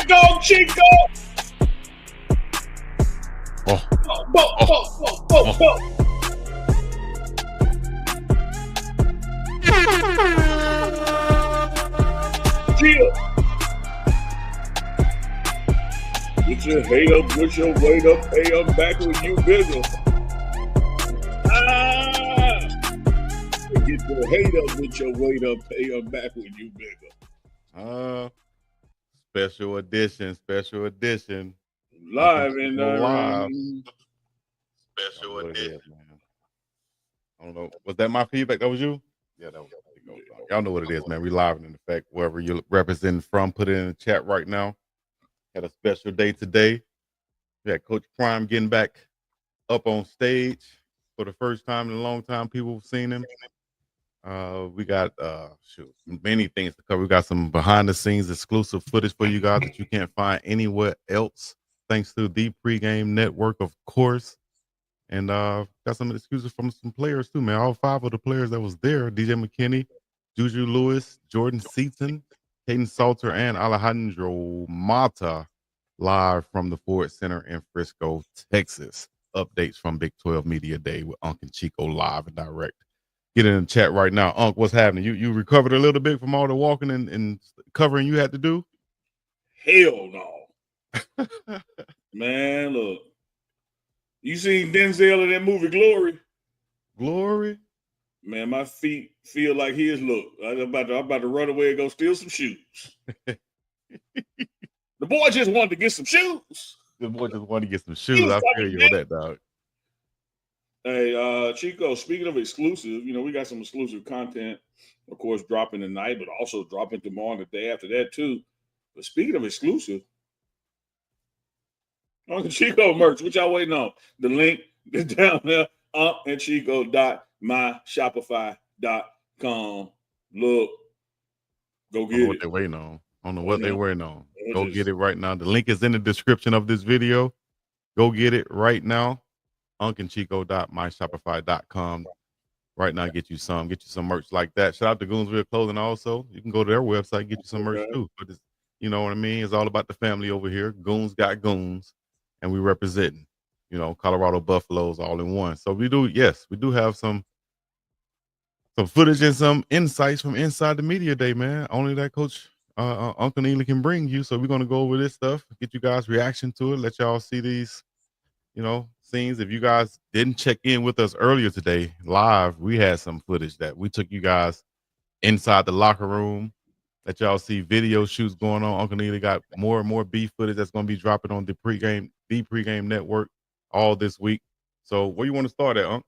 go, Chico! Oh, Chill. Get your hate up, put your weight up, pay up back when you bigger. Get your hate up, put your weight up, pay up back when you bigger. special edition. Live in live. Special edition. I don't know. Was that my feedback? That was you? Yeah, that was. Y'all know what it is, man. We live in effect. Wherever you're representing from, put it in the chat right now. Had a special day today. We had Coach Prime getting back up on stage for the first time in a long time. People have seen him. We got many things to cover. We got some behind the scenes exclusive footage for you guys that you can't find anywhere else, thanks to the Pregame Network, of course. And got some excuses from some players too, man. All 5 of the players that was there: DJ McKinney, Juju Lewis, Jordan Seaton, Caden Salter, and Alejandro Mata, live from the Ford Center in Frisco, Texas. Updates from Big 12 Media Day with Unc and Chico live and direct. Get in the chat right now. Unc, what's happening? You recovered a little bit from all the walking and covering you had to do? Hell no. Man, look. You seen Denzel in that movie Glory? Glory? Man, my feet feel like his. Look, I'm about to run away and go steal some shoes. The boy just wanted to get some shoes. The boy just wanted to get some shoes. I feel you on that, dog. Hey, Chico, speaking of exclusive, we got some exclusive content, of course, dropping tonight, but also dropping tomorrow and the day after that, too. But speaking of exclusive, on the Chico merch, what y'all waiting on? The link is down there, umpandchico.myshopify.com. Look, go get it. What they're waiting on. I don't know what they're waiting on. Go get it right now. The link is in the description of this video. Go get it right now. uncandchico.myshopify.com. Right now, get you some merch like that. Shout out to Goonsville Clothing also. You can go to their website and get you some merch too. But you know what I mean? It's all about the family over here. Goons got goons. And we representing, Colorado Buffaloes all in one. So we do have some footage and some insights from inside the media day, man. Only that Coach Uncle Neely can bring you. So we're gonna go over this stuff, get you guys reaction to it, let y'all see these, scenes. If you guys didn't check in with us earlier today, live, we had some footage that we took you guys inside the locker room. Let y'all see video shoots going on. Uncle Neely got more and more beef footage that's going to be dropping on the pregame network all this week. So where you want to start at, Unc?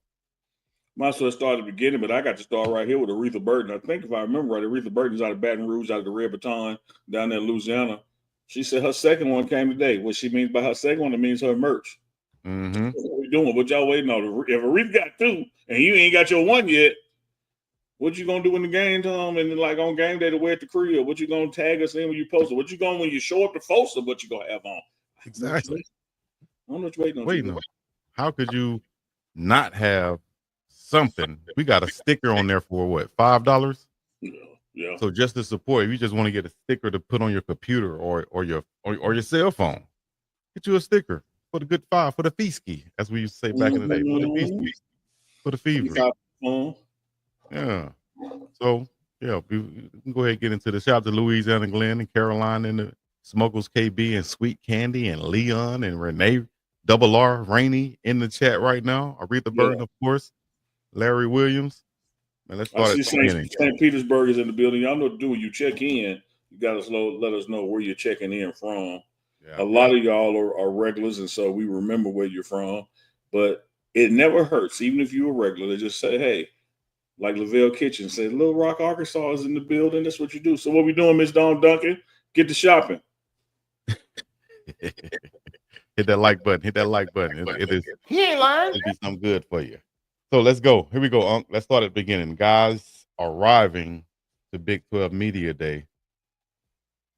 Might as well start at the beginning, but I got to start right here with Aretha Burton. I think if I remember right, Aretha Burton's out of Baton Rouge, out of the Red Baton, down there in Louisiana. She said her second one came today. What she means by her second one, it means her merch. Mm-hmm. What we doing? What y'all waiting on? If Aretha got 2 and you ain't got your 1 yet, what you gonna do in the game, Tom? And then, like on game day to wear at the crib, what you gonna tag us in when you post it? What you going when you show up to post it? What you gonna have on? Exactly. I don't know what you're waiting on. How could you not have something? We got a sticker on there for what, $5? Yeah. So just to support, if you just want to get a sticker to put on your computer or your cell phone, get you a sticker for the good $5 for the feesky, as we used to say back in the day. For the feesky, for the fever. Yeah. So, yeah, we can go ahead and get into the shout out to Louisiana Glenn and Caroline and the Smokers KB and Sweet Candy and Leon and Renee Double R Rainey in the chat right now. Aretha Burton, of course. Larry Williams. Man, let's start at the beginning. St. Petersburg is in the building. Y'all know what to do when you check in. You got to let us know where you're checking in from. Yeah. A lot of y'all are regulars, and so we remember where you're from. But it never hurts, even if you're a regular, to just say, hey, like Lavelle Kitchen said, Little Rock, Arkansas is in the building. That's what you do. So what we doing, Miss Dawn Duncan? Get to shopping. Hit that like button. It is. It'll be something good for you. So let's go. Here we go, Unc. Let's start at the beginning. Guys arriving to Big 12 Media Day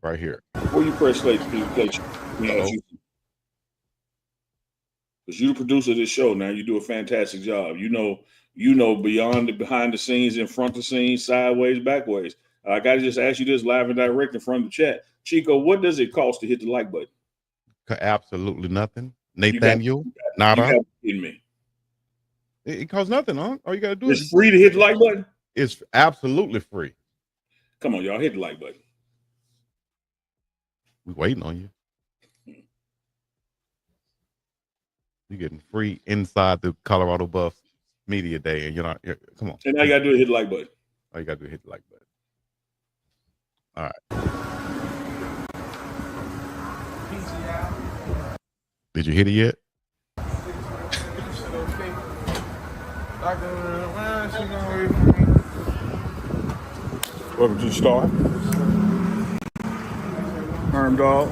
right here. Where you press play, because you're the producer of this show now. You do a fantastic job. You know beyond the behind the scenes, in front of the scenes, sideways, backways. I got to just ask you this live and direct in front of the chat. Chico, what does it cost to hit the like button? Absolutely nothing. You got Nathaniel, nada. to be kidding me. It costs nothing, huh? All you got to do It's free to hit the like button? It's absolutely free. Come on, y'all, hit the like button. We waiting on you. You're getting free inside the Colorado Buffs Media Day, and come on. And all you got to do is hit the like button. All you got to do is hit the like button. All right. Did you hit it yet? Welcome to the Star. Herm Dog.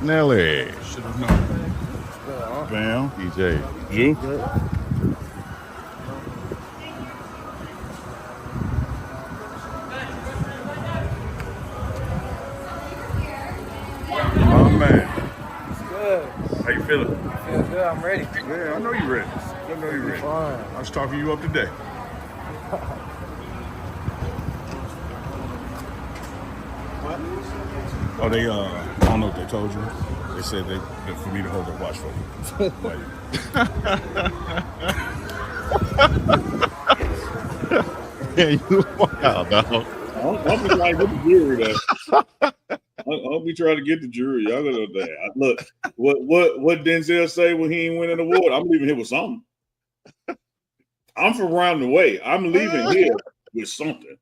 Nelly. Should have known. Bam. DJ. Jew. Oh, man. It's good. How you feeling? Feels good. I'm ready. Yeah, I know you're ready. Fine. I was talking you up today. Oh, they, I don't know what they told you. They said that for me to hold the watch for Yeah, you wild, dog. I'll be trying to get the jury, though. I'll be trying to get the jury. Y'all gonna know that. Look, what Denzel say when he ain't winning an award? I'm leaving here with something. I'm from around the way. I'm leaving here with something.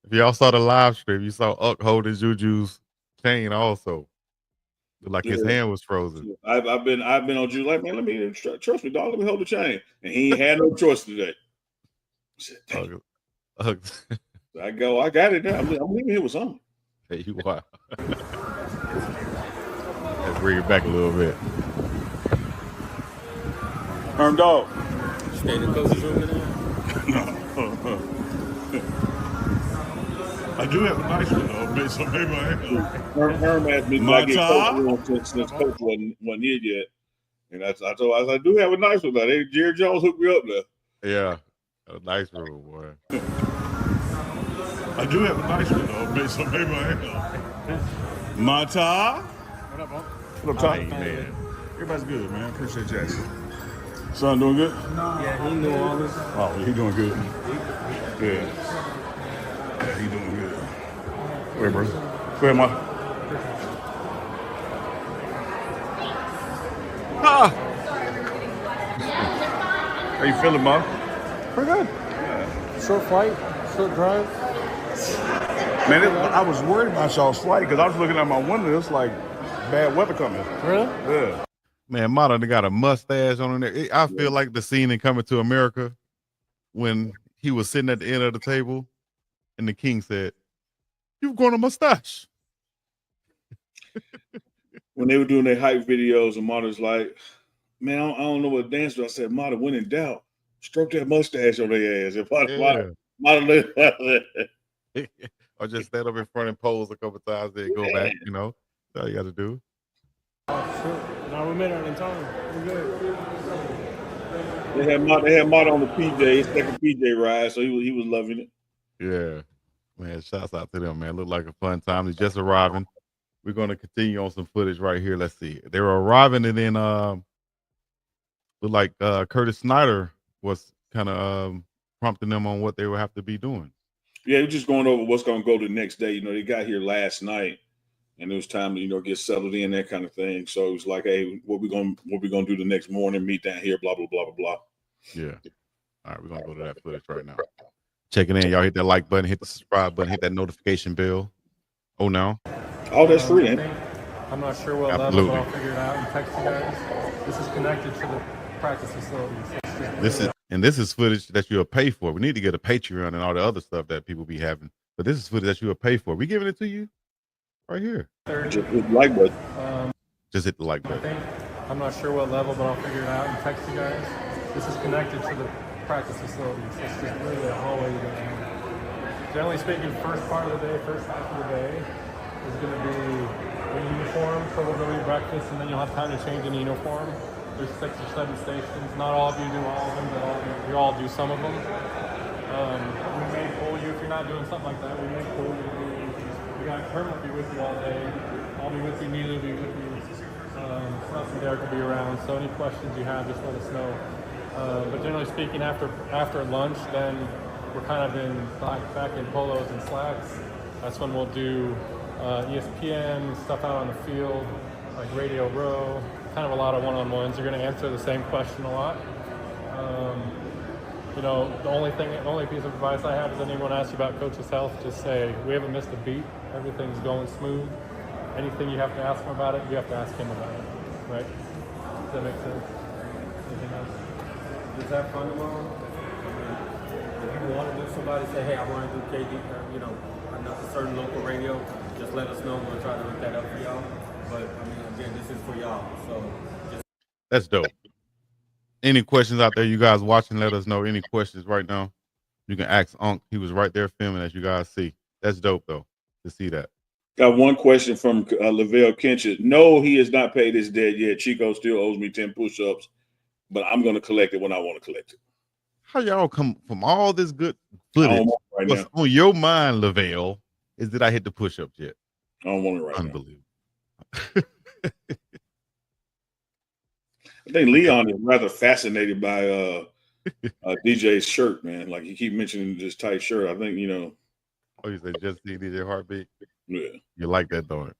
If y'all saw the live stream, you saw Uck holding Juju's chain also. Looked like his hand was frozen. I've been on Juju like, man, let me trust me, dog. Let me hold the chain. And he ain't had no choice today. I said, I got it now. I'm leaving here with something. Hey, you wild. Let's bring it back a little bit. Herm Dog. Stay in the coach's room today? No. I do have a nice one though. Maybe I am. Herm asked me like get coach since coach wasn't here yet. And I told him I do have a nice one though. Jerry Jones hooked me up there. Yeah. A nice room, boy. I do have a nice one though. Maybe I am. Mata. What up, Bob? What up, Ty? Hey, man. Everybody's good, man. Appreciate you asking. Son doing good? Yeah, he knew all this. Oh, he doing good. Yeah. Yeah, he doing good. Go ahead, bro. Go ahead, Ma. How you feeling, Ma? Pretty good. Short flight, short drive. Man, I was worried about y'all's flight because I was looking out my window. It's like bad weather coming. Really? Yeah. Man, Mata got a mustache on there. I feel like the scene in Coming to America when he was sitting at the end of the table and the king said, "You've grown a mustache." When they were doing their hype videos and Mata's like, man, I don't know what dance do. I said, Mata, when in doubt, stroke that mustache on their ass. If Mata or just stand up in front and pose a couple times, then go back, That's all you got to do. Oh, sure. No, we made it in time. We're good. They had Mata on the PJ, second PJ ride, so he was loving it. Yeah. Man, shouts out to them, man. Looked like a fun time. They're just arriving. We're going to continue on some footage right here. Let's see. They were arriving, and then looked like Curtis Snyder was kind of prompting them on what they would have to be doing. Yeah, we're just going over what's going to go the next day. They got here last night, and it was time to get settled in, that kind of thing. So it was like, hey, what we gonna do the next morning? Meet down here, blah blah blah blah blah. Yeah. All right, we're gonna go to that footage right now. Checking in, y'all hit that like button, hit the subscribe button, hit that notification bell. Oh, now. Oh, that's free, ain't it? I'm not sure what level, but I'll figure it out and text you guys. This is connected to the practice facilities. This is footage that you'll pay for. We need to get a Patreon and all the other stuff that people be having. But this is footage that you'll pay for. We giving it to you right here. Just hit the like button. Just hit the like button. I'm not sure what level, but I'll figure it out and text you guys. This is connected to the practice facilities. It's just really a hallway you go down. Generally speaking, first part of the day, first half of the day, is going to be a uniform, so we'll go eat breakfast, and then you'll have time to change in uniform. There's 6 or 7 stations. Not all of you do all of them, but you all do some of them. We may pull you if you're not doing something like that. We may pull you. We got Kermit will be with you all day. I'll be with you. Neither will be with you. Sus and Derek will be around. So any questions you have, just let us know. But generally speaking, after lunch, then we're kind of in back in polos and slacks. That's when we'll do ESPN stuff out on the field, like Radio Row. Kind of a lot of one-on-ones. You're going to answer the same question a lot. The only piece of advice I have is anyone asks you about Coach's health, just say, we haven't missed a beat. Everything's going smooth. Anything you have to ask him about it, you have to ask him about it, right? Does that make sense? Anything else? Is that fun tomorrow? If you want to do somebody, say, hey, I want to do KD, a certain local radio, just let us know. We'll try to look that up for y'all. But, again, this is for y'all. So That's dope. Any questions out there, you guys watching, let us know. Any questions right now, you can ask Unc. He was right there filming, as you guys see. That's dope, though, to see that. Got one question from Lavelle Kinchett. No, he has not paid his debt yet. Chico still owes me 10 push-ups, but I'm going to collect it when I want to collect it. How y'all come from all this good footage? What's on your mind, Lavelle, is that I hit the push-ups yet? I don't want it right now. Unbelievable. I think Leon is rather fascinated by DJ's shirt, man. Like, he keep mentioning this tight shirt. I think, Oh, you said just see DJ Heartbeat? Yeah. You like that, don't it?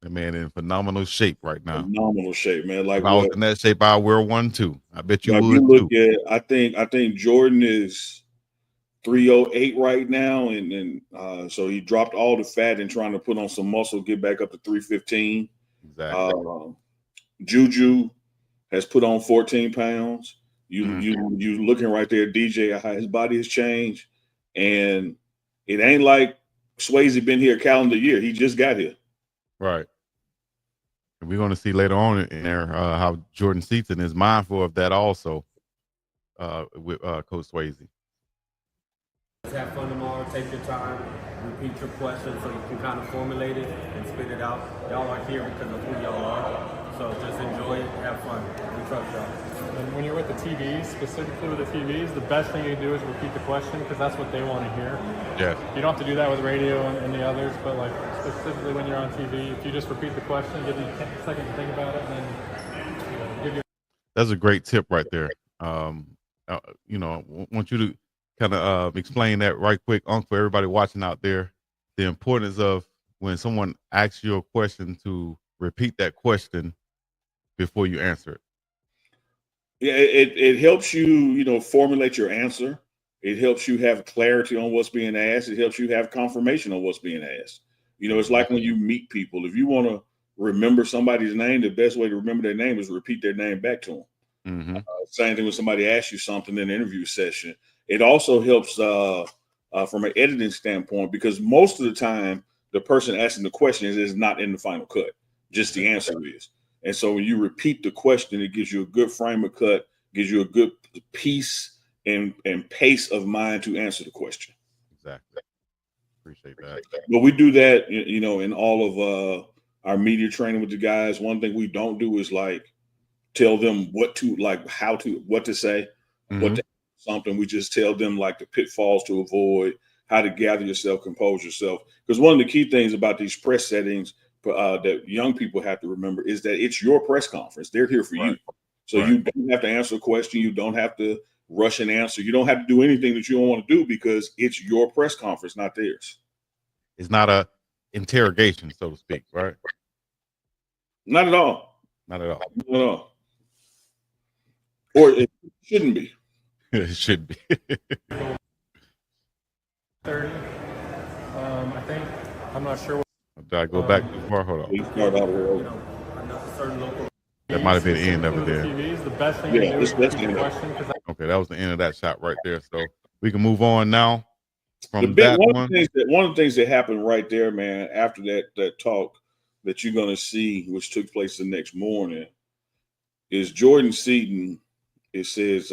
The man in phenomenal shape right now. Phenomenal shape, man. Like, if I was in that shape, I'd wear one too. I bet you would you look too. I think Jordan is 308 right now, and so he dropped all the fat and trying to put on some muscle, get back up to 315. Exactly. Juju has put on 14 pounds. You looking right there, DJ, how his body has changed, and it ain't like Swayze been here a calendar year. He just got here. Right. And we're going to see later on in there how Jordan Seaton is mindful of that also with Coach Swayze. Have fun tomorrow. Take your time. Repeat your questions so you can kind of formulate it and spit it out. Y'all are here because of who y'all are. So just enjoy it. Have fun. We trust y'all. And when you're with the TVs, specifically with the TVs, the best thing you can do is repeat the question because that's what they want to hear. Yeah. You don't have to do that with radio and the others, but like specifically when you're on TV, if you just repeat the question, give you a second to think about it, and then give you. That's a great tip right there. I want you to kind of explain that right quick, Unc, for everybody watching out there, the importance of when someone asks you a question to repeat that question before you answer it. Yeah, it helps you, formulate your answer. It helps you have clarity on what's being asked. It helps you have confirmation on what's being asked. It's like when you meet people. If you want to remember somebody's name, the best way to remember their name is repeat their name back to them. Mm-hmm. Same thing when somebody asks you something in an interview session. It also helps from an editing standpoint because most of the time the person asking the question is not in the final cut. Just the answer is. And so when you repeat the question, it gives you a good frame of cut, gives you a good piece and pace of mind to answer the question. Exactly. Appreciate that. But we do that, in all of our media training with the guys. One thing we don't do is like tell them what to say, what to something. We just tell them like the pitfalls to avoid, how to gather yourself, compose yourself. Because one of the key things about these press settings that young people have to remember is that it's your press conference. They're here for you. So you don't have to answer a question. You don't have to rush an answer. You don't have to do anything that you don't want to do because it's your press conference, not theirs. It's not a interrogation, so to speak, right? Not at all. Not at all. Not at all. Or it shouldn't be. It should be. 30. I think. I'm not sure. Did I go back too far? Hold on. That might have been the end of it there. TVs, the best thing to do is repeat the question. Okay, that was the end of that shot right there. So we can move on now. From one of the things that happened right there, man, after that talk that you're going to see, which took place the next morning, is Jordan Seaton. It says,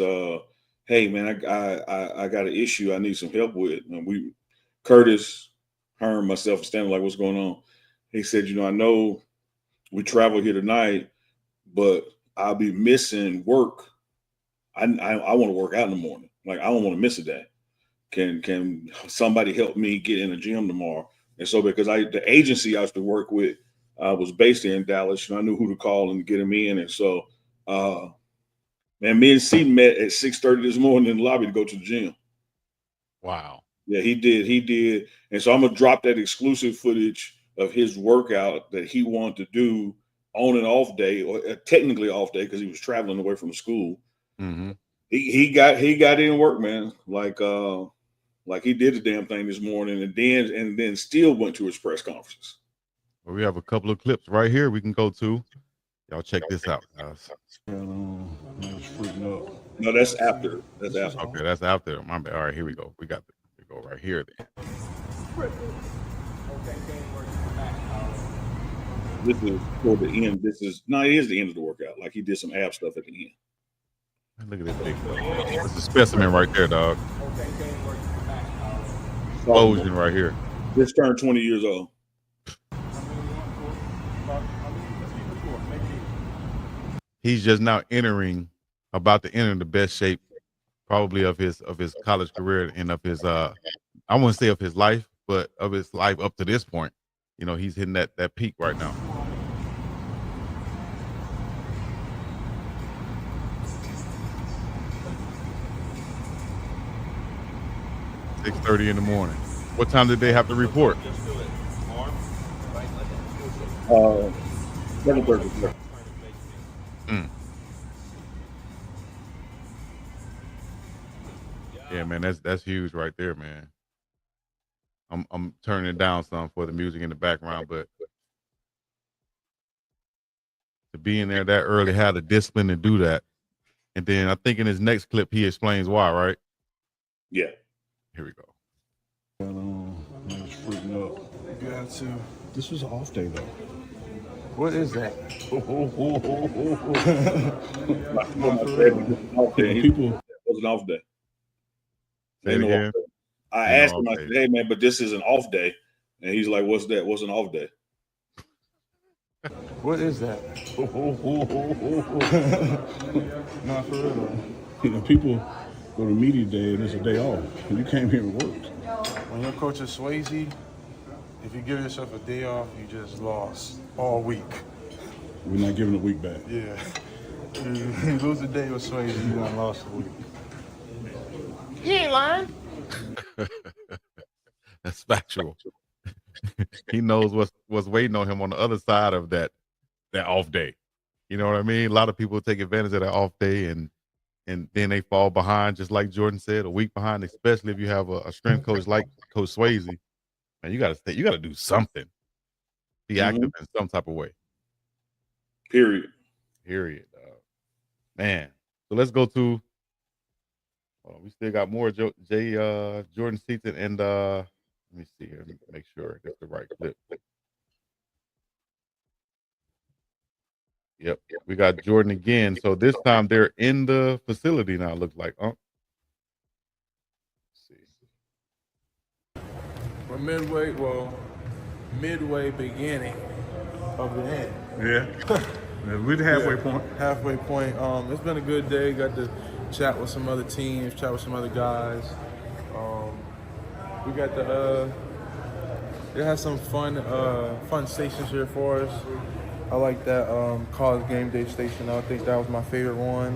"Hey, man, I got an issue I need some help with." And Curtis her and myself and standing like, what's going on? He said, I know we travel here tonight, but I'll be missing work. I want to work out in the morning. Like, I don't want to miss a day. Can somebody help me get in the gym tomorrow? And so because the agency I used to work with was based in Dallas, and I knew who to call and get him in. And so, man, me and Seaton met at 6:30 this morning in the lobby to go to the gym. Wow. Yeah, he did. And so I'm gonna drop that exclusive footage of his workout that he wanted to do on and off day, or technically off day because he was traveling away from school. Mm-hmm. He got in work, man. Like he did the damn thing this morning, and then still went to his press conferences. Well, we have a couple of clips right here we can go to. Y'all check this out, guys. No, that's after. That's after. Okay, that's after. My bad. All right, here we go. We go right here then. This is toward the end. It is the end of the workout. Like he did some ab stuff at the end. Look at this big stuff. It's a specimen right there, dog. Explosion right here. Just turned 20 years old. He's just now about to enter the best shape probably of his college career and of his I wouldn't say of his life, but of his life up to this point. He's hitting that peak right now. $6:30 in the morning. What time did they have to report? 7:30. Yeah, man, that's huge right there, man. I'm turning it down some for the music in the background, but to be in there that early, have the discipline to do that. And then I think in his next clip, he explains why, right? Yeah. Here we go. I was freaking out. Got to. This was an off day, though. What is that? People. It was an off day. Say it again. I asked him, I said, hey, man, but this is an off day. And he's like, what's that? What's an off day? What is that? Not for real. People go to media day and it's a day off. And you came here and worked. When your coach is Swayze, if you give yourself a day off, you just lost all week. We're not giving a week back. Yeah. You lose a day with Swayze, you done lost a week. You ain't lying. That's factual. He knows what's waiting on him on the other side of that off day. You know what I mean? A lot of people take advantage of that off day and then they fall behind, just like Jordan said, a week behind, especially if you have a strength coach like Coach Swayze. Man, you gotta do something. Be active in some type of way. Period. Man. So let's go to we still got more Jordan Seaton and let me see here. Let me make sure that's the right clip. Yep. We got Jordan again. So this time they're in the facility now, it looks like. Let's see. We're midway beginning of the end. Yeah. We're the halfway point. Halfway point. It's been a good day. Got to chat with some other teams, chat with some other guys. We got they had some fun stations here for us. I like that college game day station. I think that was my favorite one.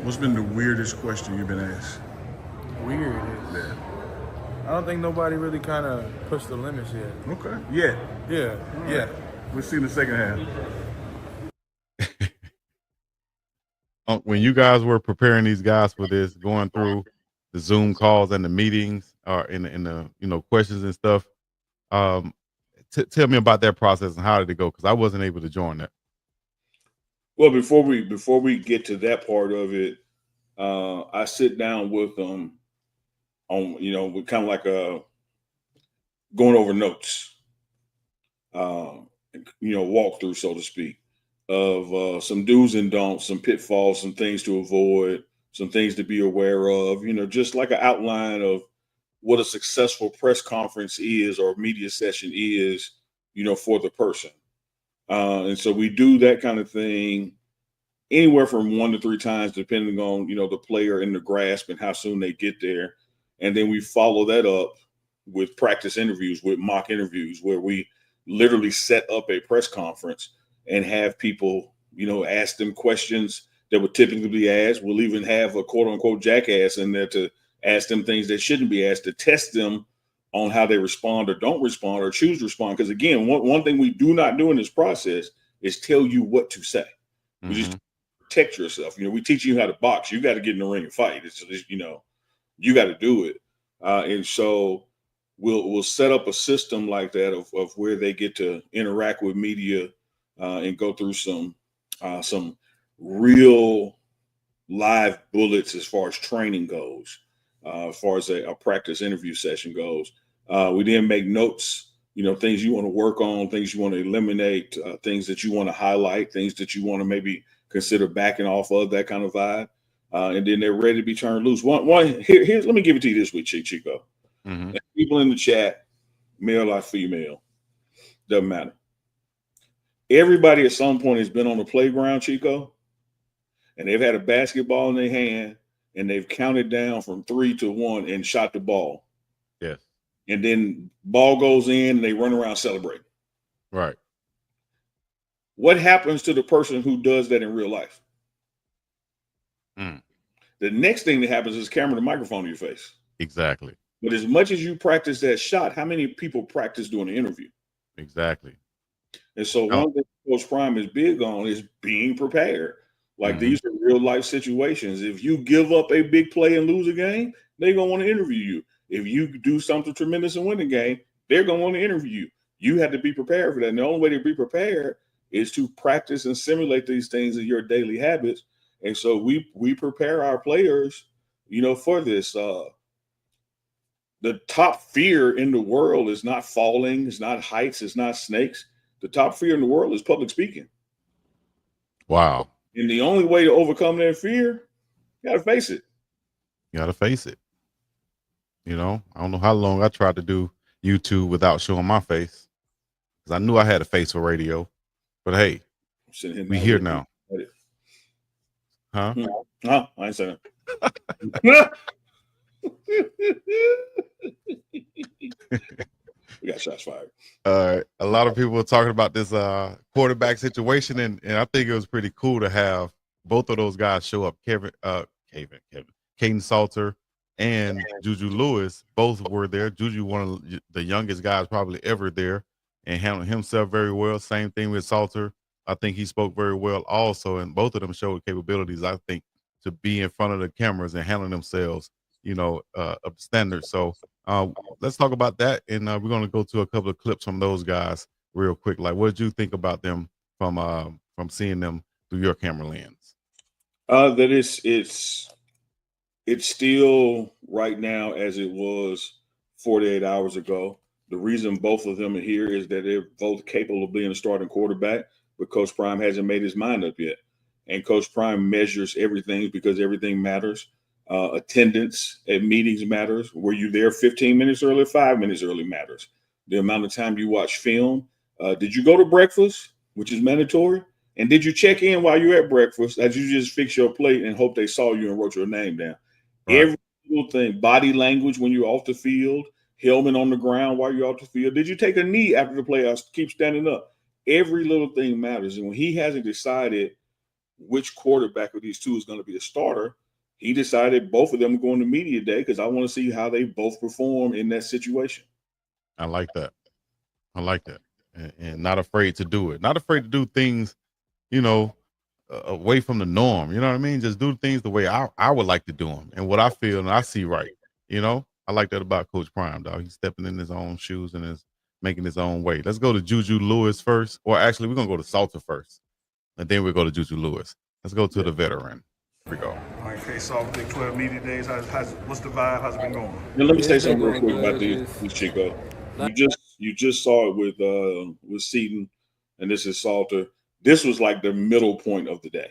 What's been the weirdest question you've been asked? Weirdest? Yeah. I don't think nobody really kind of pushed the limits yet. Okay. Yeah. Yeah. Yeah. We'll see in the second half. When you guys were preparing these guys for this, going through the Zoom calls and the meetings, or in the questions and stuff, tell me about that process and how did it go? Because I wasn't able to join that. Well, before we get to that part of it, I sit down with them on with kind of like going over notes, walkthrough, so to speak, of some do's and don'ts, some pitfalls, some things to avoid, some things to be aware of, just like an outline of what a successful press conference is or media session is, for the person. And so we do that kind of thing anywhere from 1 to 3 times, depending on, the player and the grasp and how soon they get there. And then we follow that up with practice interviews, with mock interviews, where we literally set up a press conference and have people, ask them questions that would typically be asked. We'll even have a quote unquote jackass in there to ask them things that shouldn't be asked, to test them on how they respond or don't respond or choose to respond. Because again, one thing we do not do in this process is tell you what to say. We just protect yourself. We teach you how to box. You got to get in the ring and fight. It's you got to do it. And so we'll set up a system like that of where they get to interact with media and go through some real live bullets as far as training goes, as far as a practice interview session goes. We then make notes, things you want to work on, things you want to eliminate, things that you want to highlight, things that you want to maybe consider backing off of, that kind of vibe. And then they're ready to be turned loose. Here's let me give it to you this week, Chico. People in the chat, male or female, doesn't matter. Everybody at some point has been on the playground, Chico, and they've had a basketball in their hand and they've counted down from 3 to 1 and shot the ball. Yes. And then ball goes in and they run around celebrating. Right. What happens to the person who does that in real life? The next thing that happens is camera and microphone in your face. Exactly. But as much as you practice that shot, how many people practice doing an interview? Exactly. And so one thing Coach Prime is big on is being prepared. Like these are real life situations. If you give up a big play and lose a game, they're going to want to interview you. If you do something tremendous and win a game, they're going to want to interview you. You have to be prepared for that. And the only way to be prepared is to practice and simulate these things in your daily habits. And so we prepare our players, for this. The top fear in the world is not falling, it's not heights, it's not snakes. The top fear in the world is public speaking. Wow. And the only way to overcome that fear, you got to face it. You got to face it. I don't know how long I tried to do YouTube without showing my face, because I knew I had a face for radio. But hey, we here now. Huh? I ain't saying that. We got shots fired. A lot of people were talking about this quarterback situation, and I think it was pretty cool to have both of those guys show up. Caden Salter and Juju Lewis both were there. Juju, one of the youngest guys probably ever there, and handled himself very well. Same thing with Salter. I think he spoke very well also, and both of them showed capabilities, I think, to be in front of the cameras and handling themselves, up standard. So let's talk about that, and we're going to go to a couple of clips from those guys real quick. Like, what did you think about them from seeing them through your camera lens? That it's still right now as it was 48 hours ago. The reason both of them are here is that they're both capable of being a starting quarterback, but Coach Prime hasn't made his mind up yet. And Coach Prime measures everything because everything matters. Attendance at meetings matters. Were you there 15 minutes early, 5 minutes early matters. The amount of time you watch film. Did you go to breakfast, which is mandatory? And did you check in while you're at breakfast? Did you just fix your plate and hope they saw you and wrote your name down? Right. Every little thing, body language when you're off the field, helmet on the ground while you're off the field. Did you take a knee after the playoffs? Keep standing up. Every little thing matters. And when he hasn't decided which quarterback of these two is going to be a starter, he decided both of them are going to media day because I want to see how they both perform in that situation. I like that. And not afraid to do it. Not afraid to do things, away from the norm. You know what I mean? Just do things the way I would like to do them and what I feel and I see right. I like that about Coach Prime, dog. He's stepping in his own shoes and is making his own way. Let's go to Juju Lewis first. Or actually, we're going to go to Salter first. And then we'll go to Juju Lewis. Let's go to the veteran. Here we go. All right, face off Big 12 Media Days. What's the vibe? How's it been going? Now, let me say something real quick about these Chico. You just saw it with Seaton, and this is Salter. This was like the middle point of the day.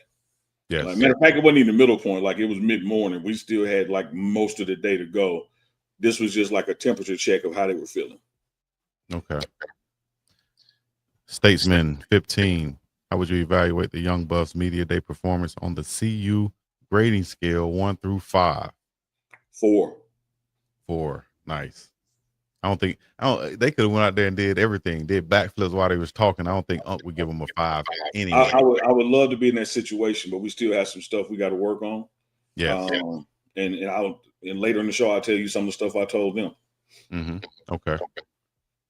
Yes. Matter of fact, it wasn't even the middle point. Like, it was mid-morning. We still had like most of the day to go. This was just like a temperature check of how they were feeling. Okay. Statesman 15. How would you evaluate the Young Buffs Media Day performance on the CU grading scale 1 through 5? 4. 4. Nice. They could have went out there and did everything, did backflips while they was talking. I don't think Unc would give them a 5 anyway. I would love to be in that situation, but we still have some stuff we got to work on. Yeah. And later in the show, I'll tell you some of the stuff I told them. Mm-hmm. Okay.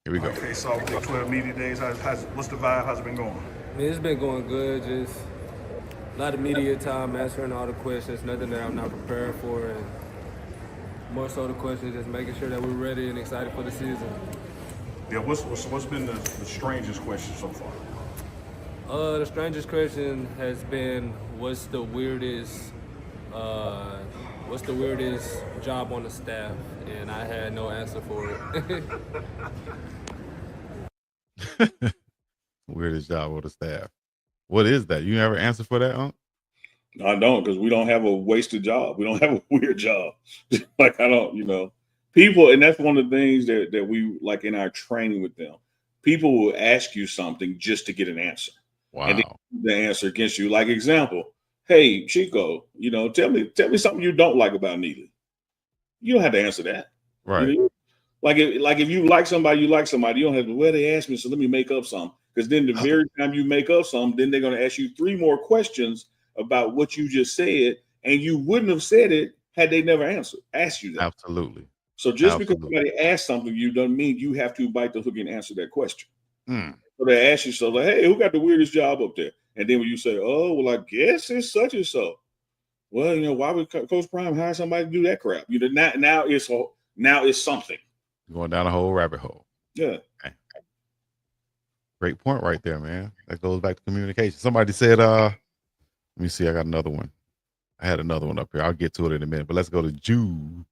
Here we go. Okay, so Big 12 Media Days, what's the vibe? How's it been going? It's been going good. Just a lot of media time, answering all the questions, nothing that I'm not prepared for, and more so the questions, just making sure that we're ready and excited for the season. Yeah, what's been the strangest question so far? The strangest question has been, what's the weirdest job on the staff? And I had no answer for it. Weirdest job on the staff. What is that? You never answer for that, Unc? I don't, because we don't have a wasted job. We don't have a weird job. Like, I don't, people, and that's one of the things that we like in our training with them. People will ask you something just to get an answer. Wow. And the answer against you. Like, example, hey, Chico, tell me something you don't like about Neely. You don't have to answer that. Right. Like if you like somebody, you don't have to, well, they asked me, so let me make up something. Because then the very time you make up something, then they're going to ask you 3 more questions about what you just said, and you wouldn't have said it had they never asked you that. Absolutely. So just because somebody asks something, you doesn't mean you have to bite the hook and answer that question. So they ask you, so like, hey, who got the weirdest job up there? And then when you say, oh, well, I guess it's such and so. Well, why would Coach Prime hire somebody to do that crap? Now it's something. Going down a whole rabbit hole. Yeah. Okay. Great point right there, man. That goes back to communication. Somebody said, let me see, I got another one. I had another one up here. I'll get to it in a minute, but let's go to Juju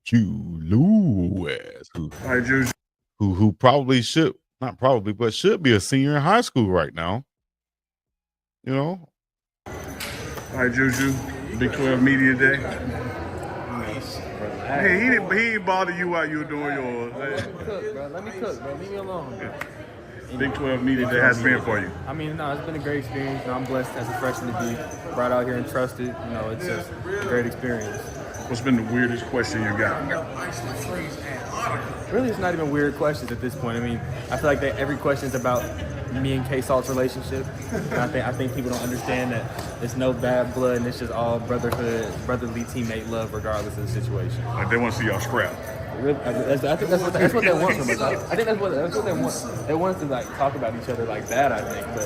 Lewis, who probably should, not probably, but should be a senior in high school right now. All right, Juju, Big 12 Media Day. Hey, he didn't bother you while you were doing yours. Let me cook, bro. Leave me alone. Big 12 Media Day has been for you. I mean, no, it's been a great experience. I'm blessed as a freshman to be brought out here and trusted. It's just a great experience. What's been the weirdest question you got? Really, it's not even weird questions at this point. I mean, I feel like every question is about me and K-Salt's relationship. And I think people don't understand that it's no bad blood and it's just all brotherhood, brotherly teammate love, regardless of the situation. Like they want to see y'all scrap. Really, I think that's what they want from us. I think that's what they want. They want us to like talk about each other like that. I think, but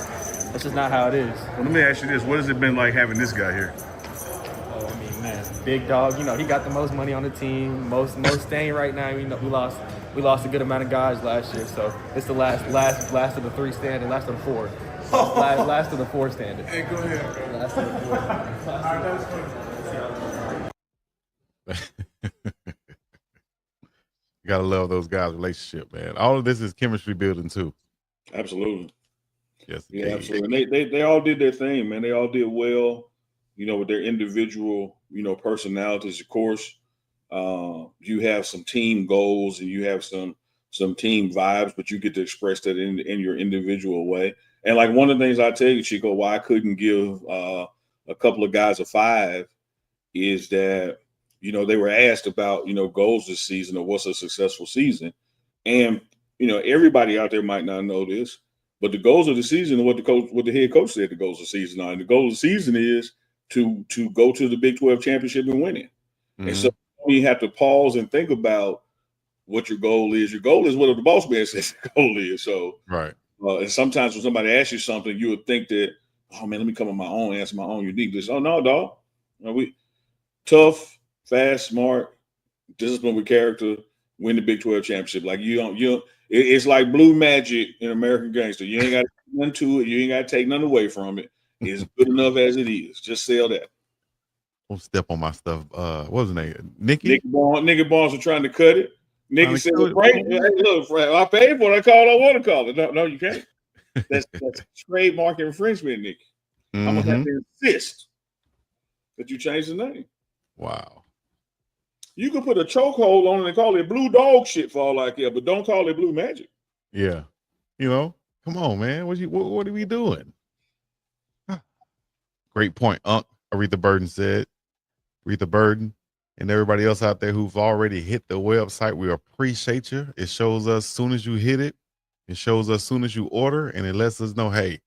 that's just not how it is. Well, let me ask you this: what has it been like having this guy here? Oh, I mean, man, big dog. He got the most money on the team, most staying right now. We lost a good amount of guys last year, so it's the last of the 3 standing, last of the 4. Last of the 4 standing. Hey, go ahead, bro. Last of the 4. You gotta love those guys' relationship, man. All of this is chemistry building too. Absolutely. Yes. Yeah, absolutely. And they all did their thing, man. They all did well, with their individual, personalities. Of course, you have some team goals and you have some team vibes, but you get to express that in your individual way. And like one of the things I tell you, Chico, why I couldn't give a couple of guys a 5 is that they were asked about, goals this season or what's a successful season. And, everybody out there might not know this, but the goals of the season are what the head coach said the goals of the season are. And the goal of the season is to go to the Big 12 championship and win it. Mm-hmm. And so you have to pause and think about what your goal is. Your goal is what the boss man says the goal is. So, right. And sometimes when somebody asks you something, you would think that, oh man, let me come on my own, answer my own uniqueness. Oh no, dog. We tough, fast, smart, disciplined with character, win the Big 12 championship. Like it's like blue magic in American Gangster. You ain't got to take nothing to it. You ain't got to take nothing away from it. It's good enough as it is. Just sell that. Don't step on my stuff. What was his name? Nicky Barnes are trying to cut it. Nicky said, hey, look, Frank, I paid for it. I call it. I want to call it. No, you can't. That's trademark infringement, Nicky. Mm-hmm. I'm going to have to insist that you change the name. Wow. You could put a chokehold on it and call it blue dog shit for all I care, but don't call it blue magic. Yeah. Come on, man. What are we doing? Great point, Unc. Aretha Burden said. Aretha Burden and everybody else out there who've already hit the website, we appreciate you. It shows us soon as you hit it. It shows us soon as you order, and it lets us know, hey,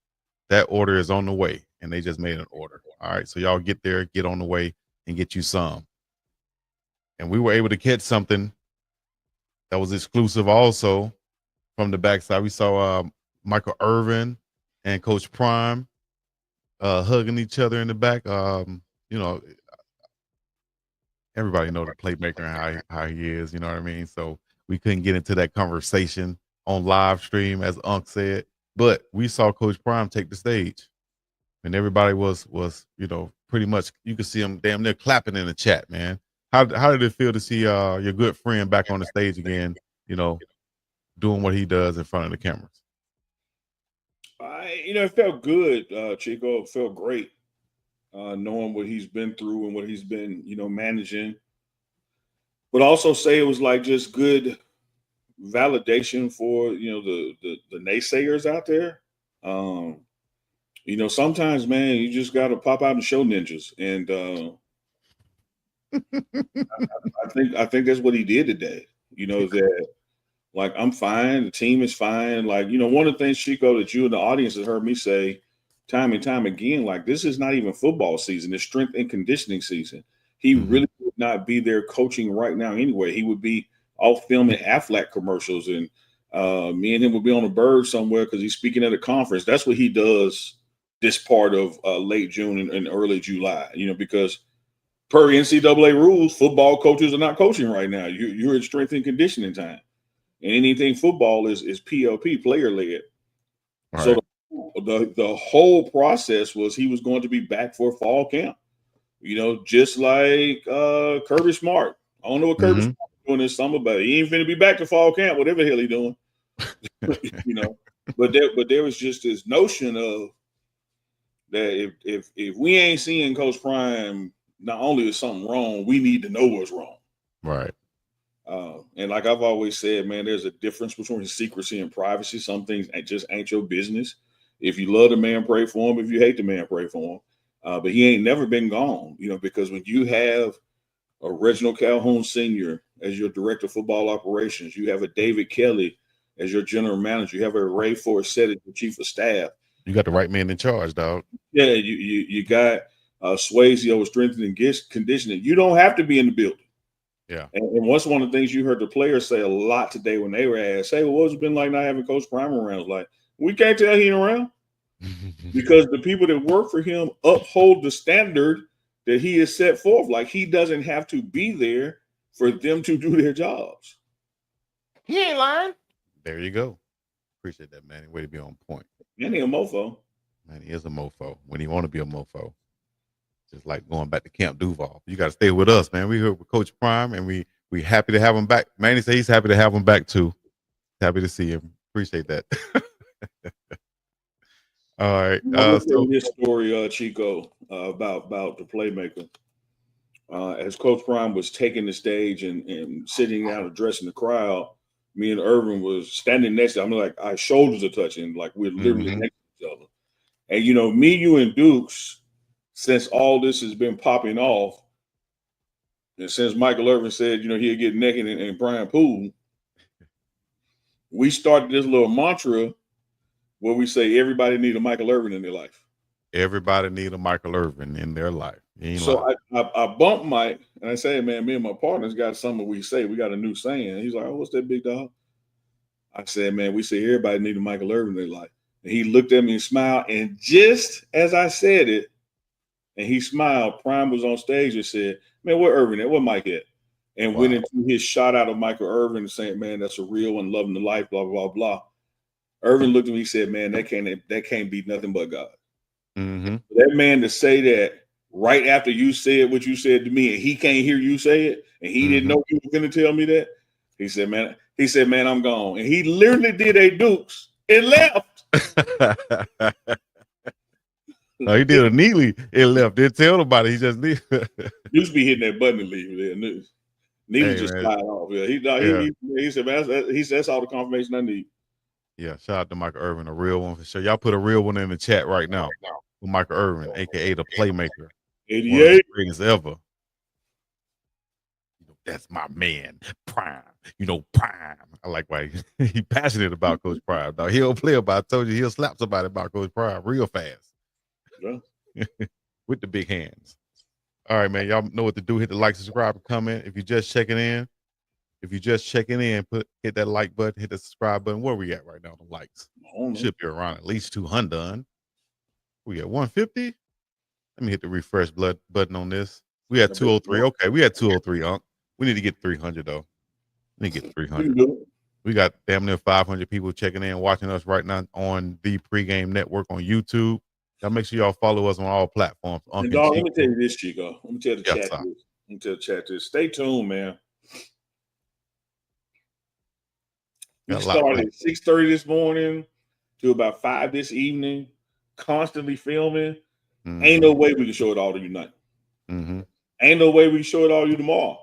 that order is on the way, and they just made an order. All right, so y'all get there, get on the way, and get you some. And we were able to catch something that was exclusive also from the backside. We saw Michael Irvin and Coach Prime hugging each other in the back. Everybody know the playmaker and how he is, you know what I mean? So we couldn't get into that conversation on live stream, as Unc said. But we saw Coach Prime take the stage. And everybody was pretty much, you could see them damn near clapping in the chat, man. How did it feel to see your good friend back on the stage again, doing what he does in front of the cameras? It felt good, Chico. It felt great. Knowing what he's been through and what he's been, managing. But also say it was like just good validation for, the naysayers out there. Sometimes, man, you just got to pop out and show ninjas. And I think that's what he did today. That like, I'm fine. The team is fine. Like, one of the things, Chico, that you and the audience has heard me say time and time again, like, this is not even football season. It's strength and conditioning season. He really would not be there coaching right now anyway. He would be off filming Aflac commercials, and me and him would be on a bird somewhere because he's speaking at a conference. That's what he does this part of late June and early July, because per NCAA rules, football coaches are not coaching right now. You're in strength and conditioning time. And anything football is PLP, player led. Right. So the whole process was he was going to be back for fall camp. Just like Kirby Smart. I don't know what Kirby Smart is doing this summer, but he ain't finna be back to fall camp, whatever the hell he doing. But there was just this notion of that if we ain't seeing Coach Prime, not only is something wrong, we need to know what's wrong. Right. And like I've always said, man, there's a difference between secrecy and privacy. Some things just ain't your business. If you love the man, pray for him. If you hate the man, pray for him. But he ain't never been gone, because when you have a Reginald Calhoun Sr. as your director of football operations, you have a David Kelly as your general manager, you have a Ray Forsett as your chief of staff. You got the right man in charge, dog. Yeah, you got Swayze over strength and conditioning. You don't have to be in the building. Yeah. And what's one of the things you heard the players say a lot today when they were asked, hey, well, what's it been like not having Coach Prime around? It's like, we can't tell he ain't around because the people that work for him uphold the standard that he has set forth. Like, he doesn't have to be there for them to do their jobs. He ain't lying. There you go. Appreciate that, man. Way to be on point. And he a mofo. Man, he is a mofo when he want to be a mofo. Just like going back to Camp Duval. You got to stay with us, man. We here with Coach Prime, and we happy to have him back. Manny said he's happy to have him back too. Happy to see him. Appreciate that. All right. So this story, Chico, about the playmaker. As Coach Prime was taking the stage and sitting down addressing the crowd, me and Irvin was standing next to him. I'm like, our shoulders are touching, like we're literally next to each other. And me, you, and Dukes, since all this has been popping off, and since Michael Irvin said, he'll get naked in Brian Poole, we started this little mantra where we say everybody need a Michael Irvin in their life. Everybody need a Michael Irvin in their life. So I bumped Mike and I say, man, me and my partners got something we say. We got a new saying. He's like, oh, what's that, big dog? I said, man, we say everybody need a Michael Irvin in their life. And he looked at me and smiled. And just as I said it, and he smiled, Prime was on stage and said, man, where Irvin at? Where Mike at? And went into his shout out of Michael Irvin saying, man, that's a real one, loving the life, blah, blah, blah. Irvin looked at me and said, man, that can't be nothing but God. Mm-hmm. That man to say that right after you said what you said to me and he can't hear you say it and he didn't know you were going to tell me that. He said, man, I'm gone. And he literally did a Dukes and left. No, he did a neatly and left. Didn't tell nobody. He just leave. Dukes be hitting that button and leave there. Need to Hey, just man. slide off. Yeah, he said, man, that's all the confirmation I need. Yeah, shout out to Michael Irvin, a real one for sure. Y'all put a real one in the chat right now. For Michael Irvin, aka the playmaker, one of the 88. greatest ever. That's my man, Prime. Prime. I like why he passionate about Coach Prime. Now he'll play about. I told you he'll slap somebody about Coach Prime real fast. Yeah. With the big hands. All right, man. Y'all know what to do. Hit the like, subscribe, and comment. If you're just checking in, hit that like button, hit the subscribe button. Where we at right now? The likes should be around at least 200. We at 150. Let me hit the refresh button on this. We had 203. Okay, we had 203. We need to get 300 though. We need to get 300. We got damn near 500 people checking in, watching us right now on the Pregame Network on YouTube. Y'all make sure y'all follow us on all platforms. And dog, let me tell you this, Chico. Let me tell the chat this. Sir. Let me tell the chat this. Stay tuned, man. We started at 6:30 this morning to about 5 this evening, constantly filming. Mm-hmm. Ain't no way we can show it all to you tonight. Mm-hmm. Ain't no way we can show it all to you tomorrow.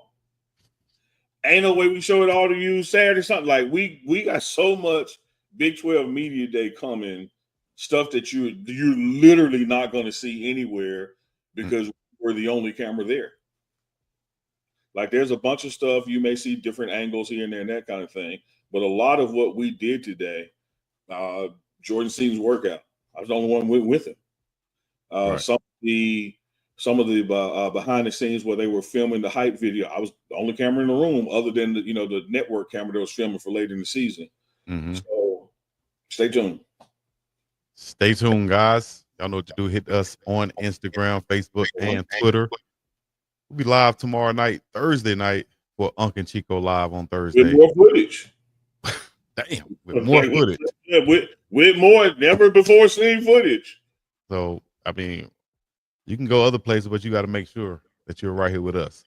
Ain't no way we show it all to you Saturday, something. Like we got so much Big 12 Media Day coming, stuff that you're literally not going to see anywhere because we're the only camera there. Like there's a bunch of stuff you may see different angles here and there and that kind of thing. But a lot of what we did today, Jordan Seaton's workout, I was the only one with him. Right. Some of the behind the scenes where they were filming the hype video, I was the only camera in the room other than the network camera that was filming for later in the season. Mm-hmm. So stay tuned. Stay tuned, guys. Y'all know what to do. Hit us on Instagram, Facebook, and Twitter. We'll be live tomorrow night, Thursday night, for Unc and Chico live on Thursday. With more footage. Damn, with more footage. Yeah, with more never before seen footage. So, I mean, you can go other places, but you got to make sure that you're right here with us.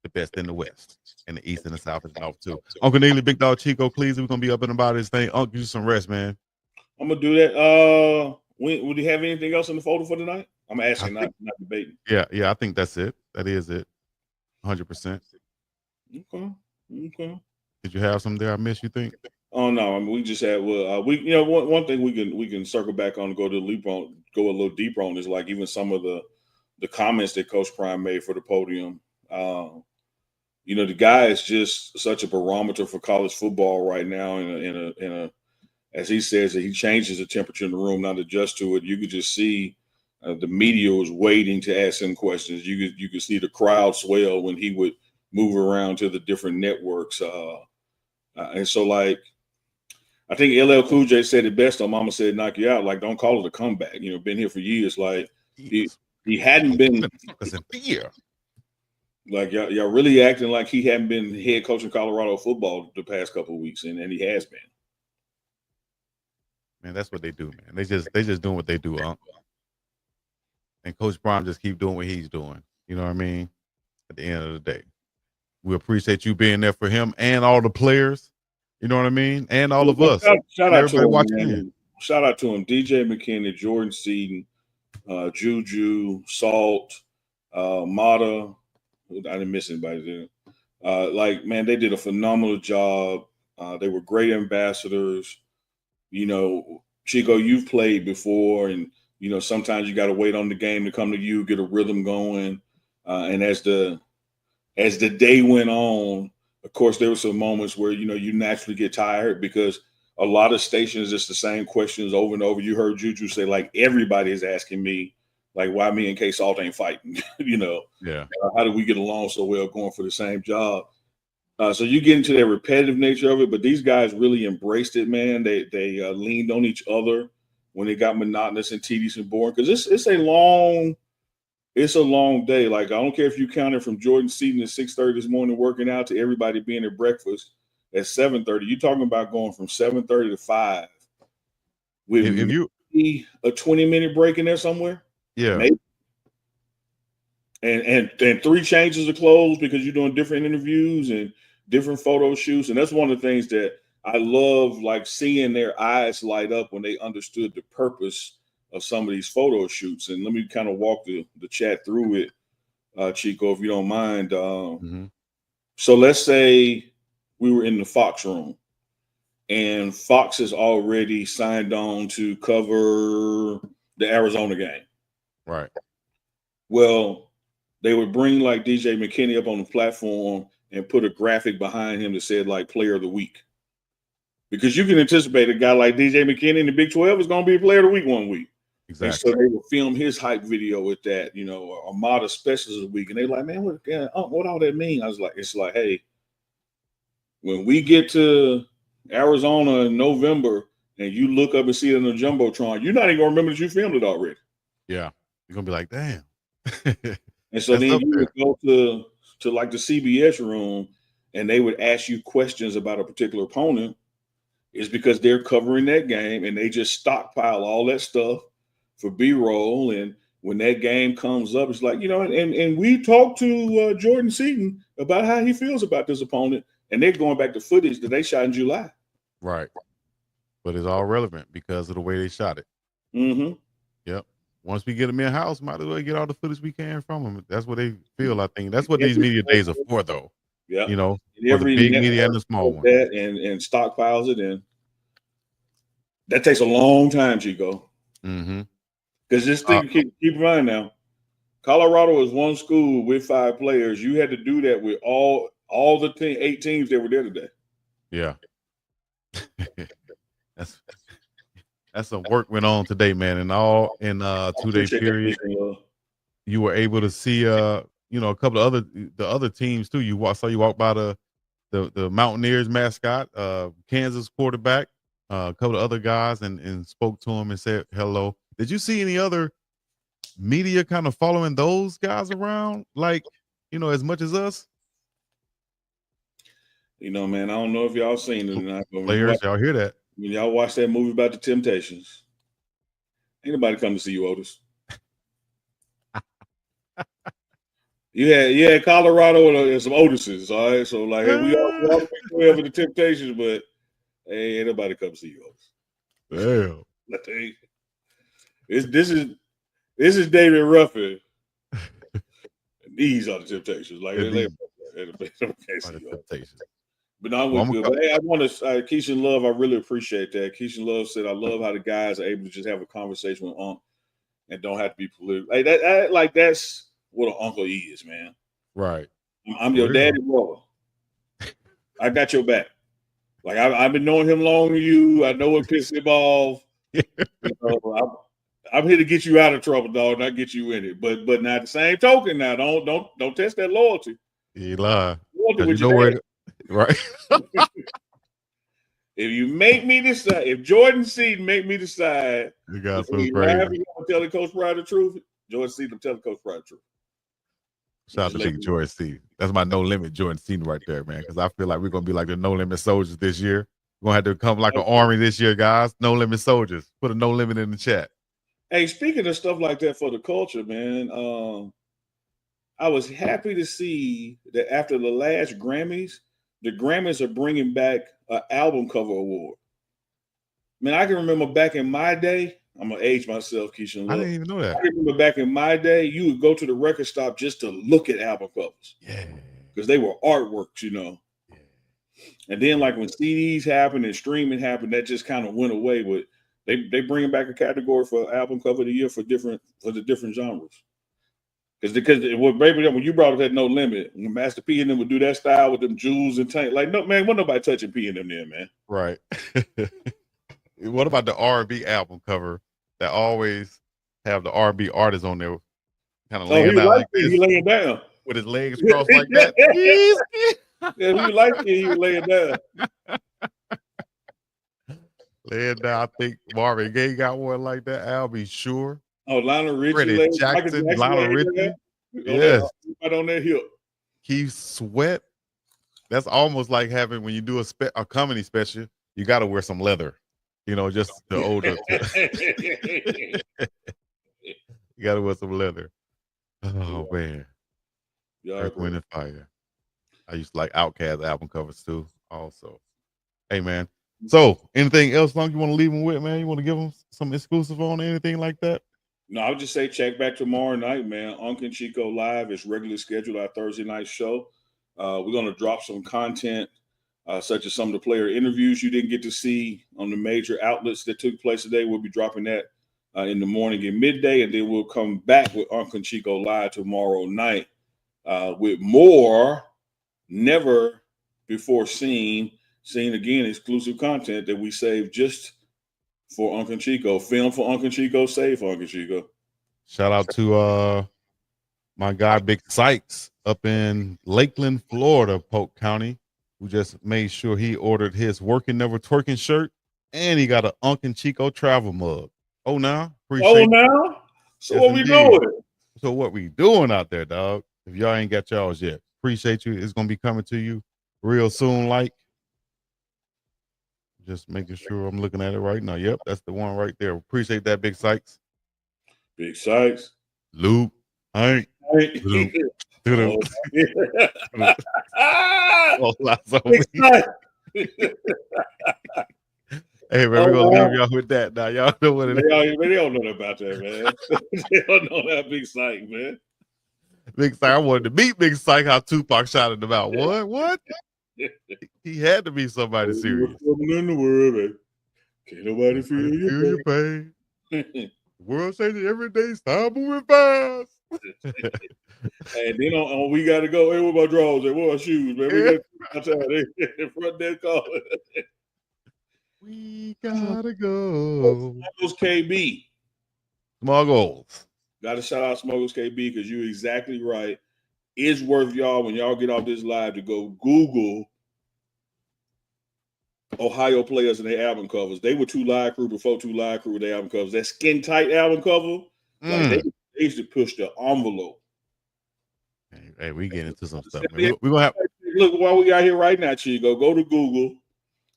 The best in the West, and the East and the South and North too. Uncle Neely, Big Dog Chico, please, we're going to be up and about this thing. Uncle, give you some rest, man. I'm going to do that. Would you have anything else in the folder for tonight? I'm asking, not debating. Yeah, I think that's it. That is it. 100%. Okay. Did you have something there I missed, you think? Oh no, I mean we just had one thing we can circle back on and go a little deeper on is like even some of the comments that Coach Prime made for the podium. The guy is just such a barometer for college football right now. In a as he says that he changes the temperature in the room, not adjust to it. You could just see the media was waiting to ask him questions. You could see the crowd swell when he would move around to the different networks. And so like. I think LL Cool J said it best on Mama Said Knock You Out. Like, don't call it a comeback. Been here for years. Like, he hadn't been. Like, y'all really acting like he hadn't been head coach in Colorado football the past couple of weeks, and he has been. Man, that's what they do, man. They just doing what they do, and Coach Prime just keep doing what he's doing. You know what I mean? At the end of the day, we appreciate you being there for him and all the players. You know what I mean? And all of us. Shout out to him, watching. Shout out to him. DJ McKinney, Jordan Seaton, Juju, Salt, Mata. I didn't miss anybody there. Man, they did a phenomenal job. They were great ambassadors. Chico, you've played before, and sometimes you got to wait on the game to come to you, get a rhythm going. And as the day went on, of course, there were some moments where, you naturally get tired because a lot of stations, it's the same questions over and over. You heard Juju say, like, everybody is asking me, like, why me and K Salt ain't fighting, Yeah. How do we get along so well going for the same job? So you get into that repetitive nature of it, but these guys really embraced it, man. They leaned on each other when it got monotonous and tedious and boring because it's a long day. Like, I don't care if you counted from Jordan Seaton at 6:30 this morning working out to everybody being at breakfast at 7:30. You're talking about going from 7:30 to 5 with maybe a 20-minute break in there somewhere. Yeah. Maybe. And 3 changes of clothes because you're doing different interviews and different photo shoots. And that's one of the things that I love, like seeing their eyes light up when they understood the purpose of some of these photo shoots. And let me kind of walk the chat through it, Chico, if you don't mind. So let's say we were in the Fox room, and Fox has already signed on to cover the Arizona game. Right. Well, they would bring like DJ McKinney up on the platform and put a graphic behind him that said like Player of the Week. Because you can anticipate a guy like DJ McKinney in the Big 12 is going to be Player of the Week one week. Exactly. And so they will film his hype video with that, a Armada Specials of the week. And they're like, man, what all that mean? I was like, it's like, hey, when we get to Arizona in November and you look up and see it on the Jumbotron, you're not even going to remember that you filmed it already. Yeah. You're going to be like, damn. And so then you would go to like the CBS room and they would ask you questions about a particular opponent. It's because they're covering that game and they just stockpile all that stuff for B-roll. And when that game comes up, it's like, and we talked to Jordan Seaton about how he feels about this opponent. And they're going back to footage that they shot in July. Right. But it's all relevant because of the way they shot it. Mm-hmm. Yep. Once we get them in house, might as well get all the footage we can from them. That's what they feel, I think. That's what these media days are for, though. Yeah. For the big media and the small one. And stockpiles it, and that takes a long time, Chico. Mm-hmm. Because this thing, keep in mind now, Colorado is one school with 5 players. You had to do that with all the 8 teams that were there today. Yeah. That's some work went on today, man. And all in 2-day period, you were able to see a couple of the other teams too. You walk by the Mountaineers mascot, Kansas quarterback, a couple of other guys, and spoke to him and said hello. Did you see any other media kind of following those guys around, like as much as us? Man, I don't know if y'all seen it or not. But players, y'all hear that? When y'all watch that movie about the Temptations, ain't nobody come to see you, Otis. You had Colorado and some Otises, all right? So, like, hey, we all for the Temptations, but hey, ain't nobody come to see you, Otis. Damn. This is David Ruffin. These are the Temptations. Like, Temptations. But no, I'm good. But hey, I want to Keisha Love. I really appreciate that. Keisha Love said, "I love how the guys are able to just have a conversation with Unc and don't have to be political. Like that. That's what an uncle is, man. Right. I'm your daddy brother. I got your back. Like I've been knowing him longer than you. I know what pissed him off. I'm here to get you out of trouble, dog, not get you in it. But not the same token. Now, don't test that loyalty. You lie. Right. If you make me decide, if Jordan Seaton make me decide, you got so crazy. I'm telling Coach Pride the truth. Jordan Seaton, I'm telling Coach Pride the truth. Shout out to big Jordan Seaton. That's my no limit Jordan Seaton right there, man. Because I feel like we're gonna be like the no limit soldiers this year. We're gonna have to come like an army this year, guys. No limit soldiers. Put a no limit in the chat. Hey, speaking of stuff like that for the culture, man, I was happy to see that after the last Grammys, the Grammys are bringing back an album cover award. Man, I can remember back in my day, I'm going to age myself, Keisha. I didn't even know that. I can remember back in my day, you would go to the record shop just to look at album covers. Yeah. Because they were artworks, Yeah. And then like when CDs happened and streaming happened, that just kind of went away. But they bring back a category for album cover of the year for the different genres. Because when you brought up that No Limit, when Master P and them would do that style with them jewels and tank, like no man, wasn't nobody touching P and them there, man. Right. What about the R&B album cover that always have the R&B artist on there, kind of laying down like this? He laying down with his legs crossed like that. Yeah, he liked it. He was laying down. Laying down. I think Marvin Gaye got one like that. I'll be sure. Oh, Lionel Richie, Freddie Jackson, Lionel Richie. Yes. Right on that hip. Keith Sweat. That's almost like having when you do a comedy special, you got to wear some leather. Just the older. You got to wear some leather. Oh man. Earth, Wind, and Fire. I used to like Outkast album covers too. Also, hey man. So, anything else, Long, you want to leave them with, man? You want to give them some exclusive on anything like that? No, I would just say check back tomorrow night, man. Unc and Chico Live is regularly scheduled our Thursday night show. We're going to drop some content, such as some of the player interviews you didn't get to see on the major outlets that took place today. We'll be dropping that in the morning and midday, and then we'll come back with Uncle Chico Live tomorrow night with more never before seen again exclusive content that we saved just for Uncle Chico. Film for Uncle Chico, save for Uncle Chico. Shout out to my guy Big Sykes up in Lakeland, Florida, Polk County, who just made sure he ordered his Working Never Twerking shirt, and he got an Uncle Chico travel mug. Oh, now appreciate. Oh, now. So yes, what indeed. we doing? So what we doing out there, dog? If y'all ain't got y'all's yet, appreciate you. It's gonna be coming to you real soon. Like, just making sure I'm looking at it right now. Yep, that's the one right there. Appreciate that, Big Sykes. Big Sykes. Luke. Hey. Big Sykes. Hey, man, we're going to leave y'all with that now. Y'all know what it is. They don't know about that, man. They don't know that Big Sykes, man. Big Sykes, I wanted to meet Big Sykes, how Tupac shouted about. What? He had to be somebody serious. In the world, man. Can't nobody feel your pain. The world says that every day's time moving fast. And then on we got to go. Hey, what my drawers? Hey, what my shoes, man? We got outside in front desk call. We gotta go. Smuggles KB. Smuggles. Got to shout out Smuggles KB because you're exactly right. It's worth y'all when y'all get off this live to go Google Ohio players and their album covers. They were 2 Live Crew before 2 Live Crew with their album covers. That Skin Tight album cover, like they used to push the envelope. Hey, we get into some stuff. We're gonna have look while we got here right now, Chico. Go to Google,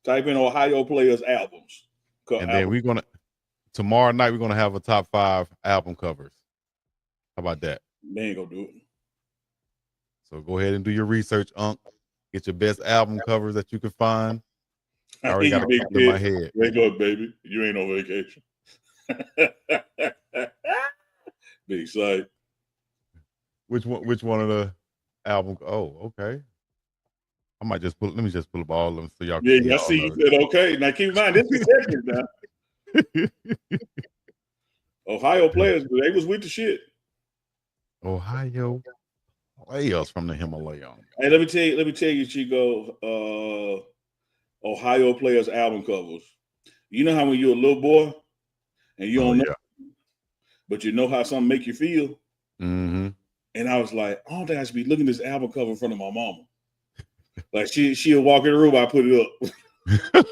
type in Ohio players albums, and then we're gonna tomorrow night we're gonna have a top 5 album covers. How about that? They ain't gonna do it. So go ahead and do your research, Unc. Get your best album covers that you can find. I already got it in my head. Wake up, baby. You ain't on vacation. Big sight. Which one of the album? Oh, okay. I might just let me just pull up all of them so y'all can see. Yeah, I see you said okay. Now keep in mind, this is second now. Ohio players, they was with the shit. Ohio players from the Himalaya. Hey, let me tell you, Chico, Ohio players album covers. You know how when you're a little boy and you don't know, but you know how something make you feel? Mm-hmm. And I was like, I don't think I should be looking at this album cover in front of my mama. Like she'll walk in the room, I put it up.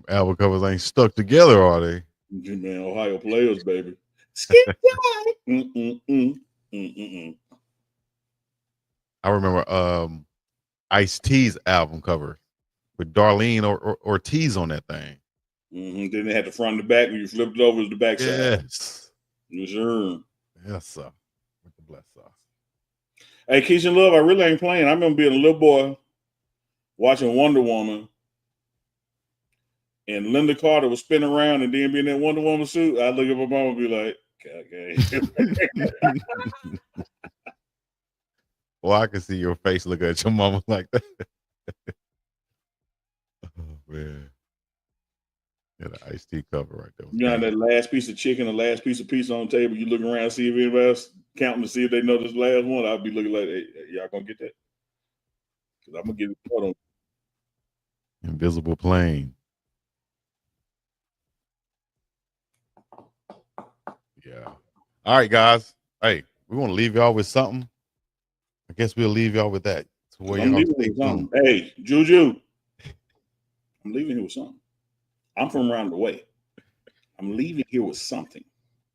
Album covers ain't stuck together, are they? Man, Ohio players, baby. I remember Ice-T's album cover with Darlene Ortiz on that thing. Mm-hmm. Then they had the front and the back. When you flipped it over, it was the back side. Yes. Yes, sir. Yes, sir. With the bless sauce. Hey, Keisha Love, I really ain't playing. I remember being a little boy watching Wonder Woman, and Linda Carter was spinning around and then being in that Wonder Woman suit. I look at my mom and be like, okay. Well, I can see your face looking at your mama like that. Oh, man. Yeah, the iced tea cover right there. You know, that last piece of chicken, the last piece of pizza on the table, you look around, see if anybody else counting to see if they know this last one. I'll be looking like, hey, y'all gonna get that? Because I'm gonna get it on. Invisible plane. Yeah. All right, guys. Hey, we want to leave y'all with something. I guess we'll leave y'all with that. So where I'm leaving with something. Hey, Juju. I'm leaving here with something. I'm from around the way. I'm leaving here with something.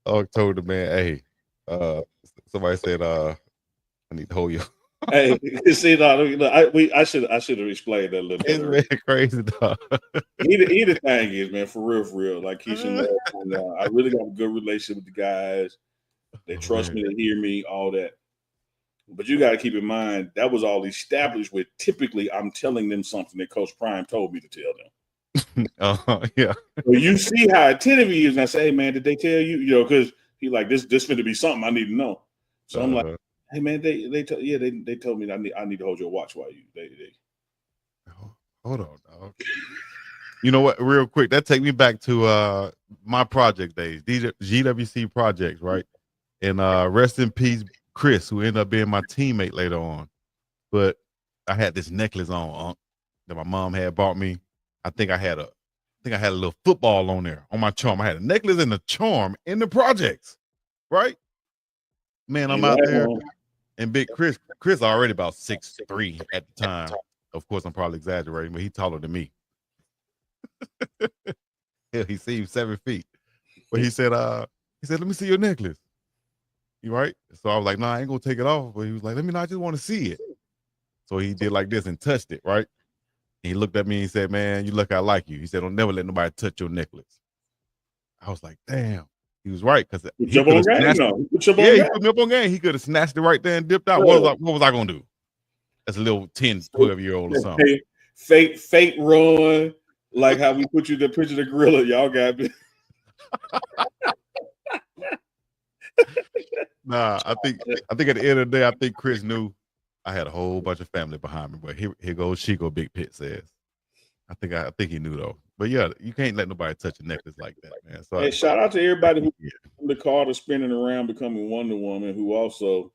Oh, told the man, hey, somebody said, I need to hold you. Hey, see, I should have explained that a little better. It's crazy, dog. Either thing is, man, for real. Like Keisha, I really got a good relationship with the guys. They trust me, they hear me, all that. But you got to keep in mind that was all established with. Typically, I'm telling them something that Coach Prime told me to tell them. Yeah. So you see how attentive he is, and I say, hey, man, did they tell you? You know, because he like this finna be something I need to know. So I'm like, hey man, they told me that I need to hold your watch while you they. Hold on, dog. You know what? Real quick, that take me back to my project days, GWC projects, right? And rest in peace, Chris, who ended up being my teammate later on. But I had this necklace on that my mom had bought me. I think I had a little football on there on my charm. I had a necklace and a charm in the projects, right? Man, I'm out there, and big Chris already about 6'3" at the time. Of course, I'm probably exaggerating, but he taller than me. Hell, he seemed 7 feet. But he said, let me see your necklace. You right? So I was like, I ain't gonna take it off. But he was like, let me know, I just want to see it. So he did like this and touched it, right? And he looked at me and he said, man, you look, I like you. He said, don't never let nobody touch your necklace. I was like, damn. He was right, because he could have snatched it. He put me up on game. He could have snatched it right there and dipped out. What was I gonna do? As a little 10, 12-year-old or something. Fake run, like how we put you the picture of the gorilla. Y'all got me. Nah, I think at the end of the day, I think Chris knew I had a whole bunch of family behind me. But here goes Chico, Big Pit says. I think he knew though. But yeah, you can't let nobody touch a necklace like that, man. So hey, shout out to everybody who the car to spinning around becoming Wonder Woman, who also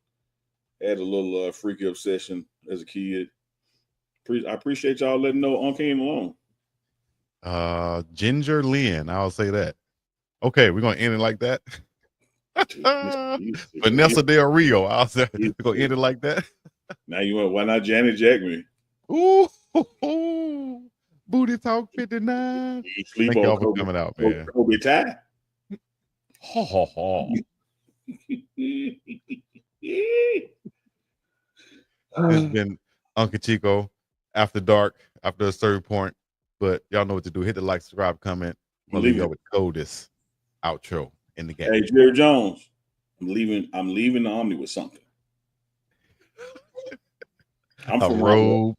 had a little freaky obsession as a kid. I appreciate y'all letting know Uncle ain't alone. Ginger Lynn, I'll say that. Okay, we're gonna end it like that. Vanessa Del Rio, I'll say we're gonna end it like that. Now you want, why not Janet Jackman? Ooh, Booty Talk 59. Thank y'all for coming out, man. Kobe Ty. Ho ho ho. It's been Uncle Chico after dark, after a certain point. But y'all know what to do. Hit the like, subscribe, comment. I'm leaving y'all with the coldest outro in the game. Hey, Jerry Jones, I'm leaving the Omni with something. I'm from robe.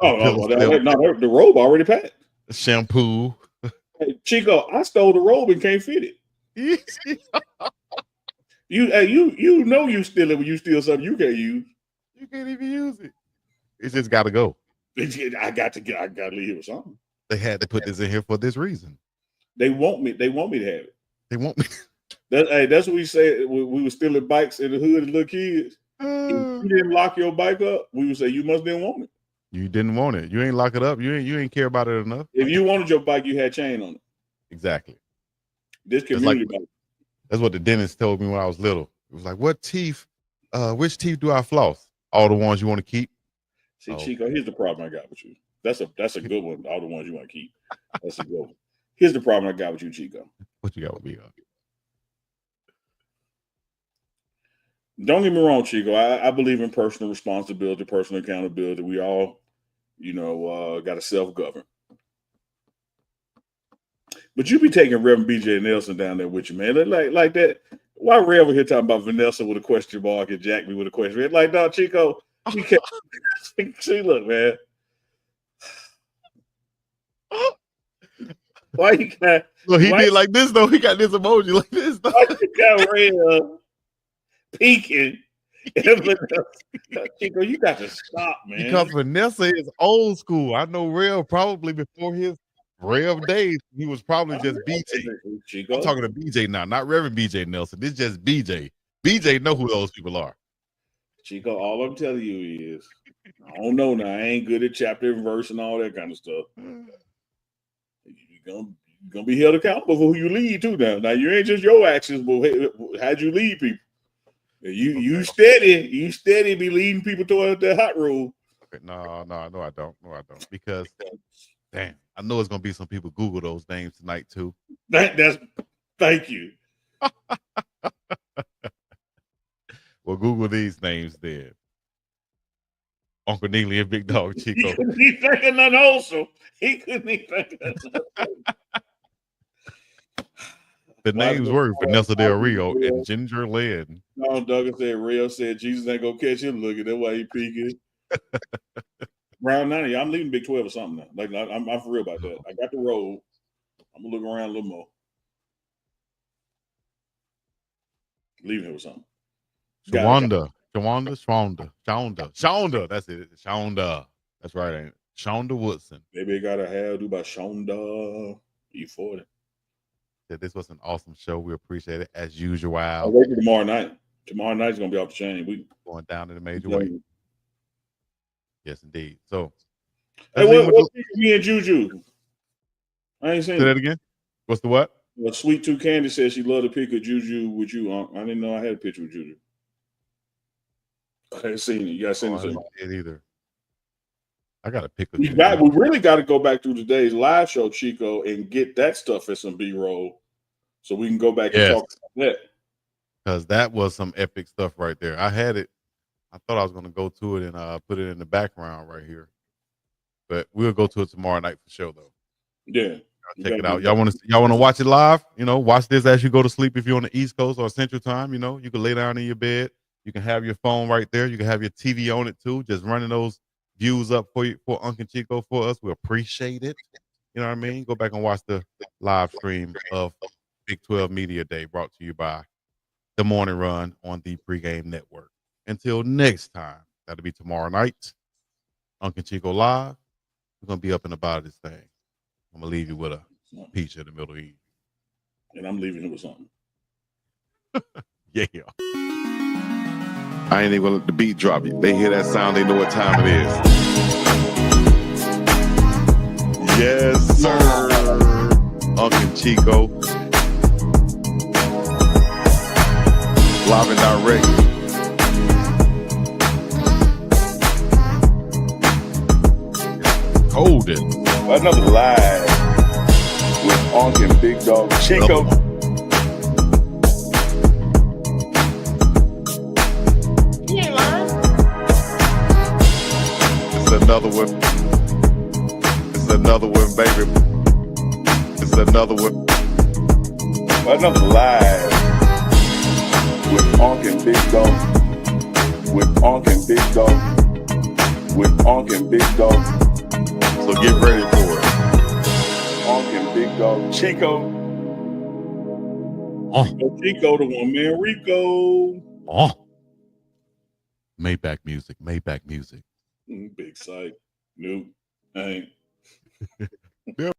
The robe already packed. Shampoo. Hey, Chico, I stole the robe and can't fit it. You know you steal it when you steal something you can't use. You can't even use it. It's just got to go. I got to leave with something. They had to put this in here for this reason. They want me to have it. They want me. That's what we said when we were stealing bikes in the hood as little kids. If you didn't lock your bike up, we would say you must didn't want it. You didn't want it. You ain't lock it up. You ain't care about it enough. If you wanted your bike, you had chain on it. Exactly. This community bike. That's what the dentist told me when I was little. It was like, what teeth? Which teeth do I floss? All the ones you want to keep. See, Chico, here's the problem I got with you. That's a good one. All the ones you want to keep. That's a good one. Here's the problem I got with you, Chico. What you got with me? Don't get me wrong, Chico. I believe in personal responsibility, personal accountability. We all, got to self-govern. But you be taking Reverend BJ Nelson down there with you, man. Like that. Why Rev over here talking about Vanessa with a question mark and Jack me with a question mark? Like, no, Chico, you can't. See, look, man. Why you got? Well, he did like this though. He got this emoji like this. Though. Why you got Rev peeking? Chico, you got to stop, man. Because Vanessa is old school. I know Rev probably before his Rev days, he was probably just BJ. Chico. I'm talking to BJ now, not Reverend BJ Nelson. This is just BJ. BJ know who those people are. Chico, all I'm telling you is, I don't know now. I ain't good at chapter and verse and all that kind of stuff. You're gonna be held accountable for who you lead too now. Now you ain't just your actions, but how'd you lead people? You steady be leading people toward the hot road. Okay, no, I don't. Because damn, I know it's gonna be some people Google those names tonight too. Thank you. Well, Google these names then. Uncle Neely and Big Dog Chico. He couldn't be thinking nothing also. He couldn't be thinking nothing. The names were Vanessa Del Rio and Ginger Lynn. No, Douglas said Rio said Jesus ain't gonna catch him looking. That's why he peeking. Round 90, I'm leaving Big 12 or something now. Like I'm for real about that. I got the road. I'm gonna look around a little more. Leaving here with something. Shonda. That's it. Shonda. That's right, ain't it? Shonda Woodson. Maybe it got a hairdo by Shonda E40. This was an awesome show. We appreciate it as usual. I'll wait for tomorrow night. Tomorrow night's gonna be off the chain. We going down in a major way. Yes, indeed. So, hey, what me and Juju? I ain't seen say that again. What's the what? Well, Sweet Tooth Candy said she loved a pic of Juju with you. I didn't know I had a picture with Juju. I hadn't seen it. You gotta send it to me. I didn't either. I got a pic of We really got to go back through today's live show, Chico, and get that stuff as some B-roll so we can go back and talk about that. Because that was some epic stuff right there. I had it. I thought I was going to go to it and put it in the background right here. But we'll go to it tomorrow night for sure, though. Yeah. Check it out. Y'all want to watch it live? You know, watch this as you go to sleep if you're on the East Coast or Central Time. You know, you can lay down in your bed. You can have your phone right there. You can have your TV on it, too. Just running those views up for you, for Uncle Chico, for us. We appreciate it. You know what I mean? Go back and watch the live stream of Big 12 Media Day brought to you by The Morning Run on the Pregame Network. Until next time, that'll be tomorrow night. Uncle Chico Live. We're going to be up and about this thing. I'm going to leave you with a peach in the Middle East. And I'm leaving it with something. Yeah. I ain't even gonna let the beat drop. They hear that sound, they know what time it is. Yes, sir. Uncle Chico. Live and direct. Golden. Another live with Uncle and Big Dog Chico. Another one. It's another one, baby. It's another one. Another live with Onk and Big Dog. With Onk and Big Dog. With Onk and Big Dog. So get ready for it. Onk and Big Dog. Chico. Chico, the one man Rico. Maybach music. Maybach music. Big sight. Nope. I ain't. Yeah.